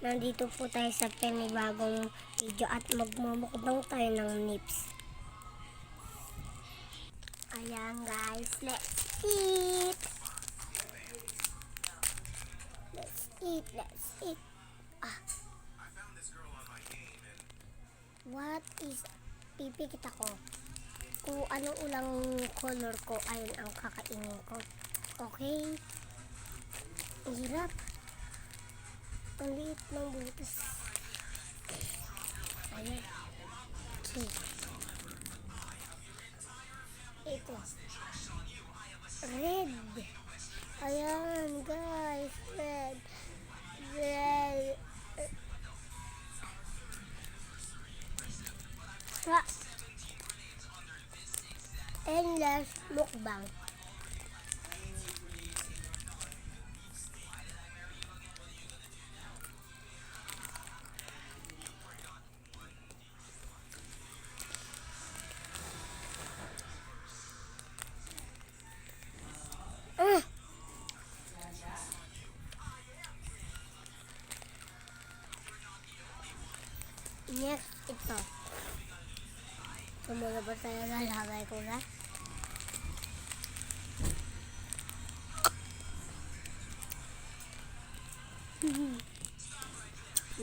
Nandito po tayo sa panibagong video at magmumukbang tayo ng nips. Ayan guys, let's eat! Let's eat, let's eat. What is... Pipikit ako. Kung anong ulang color ko, ayun ang kakainin ko. Okay? Ang hirap. Ang liit ng butas. Ayan. Okay. Ito. Red. Ayan, guys. Red. Red. Endless mukbang. Next, ito. Sumula ba tayo lalagay ko na?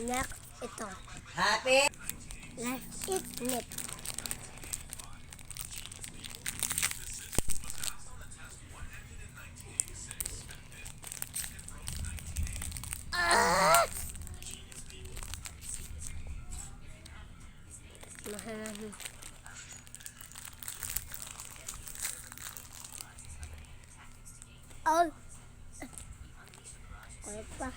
Next, ito. Happy? Let's eat next. Oh. Kulit pa.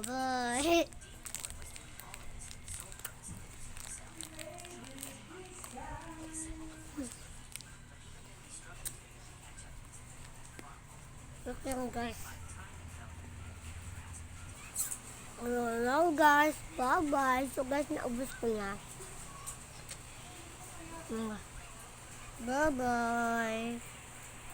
Bye. Look lang guys. Hello guys. Bye-bye. So guys, naubos ko na. Bye-bye.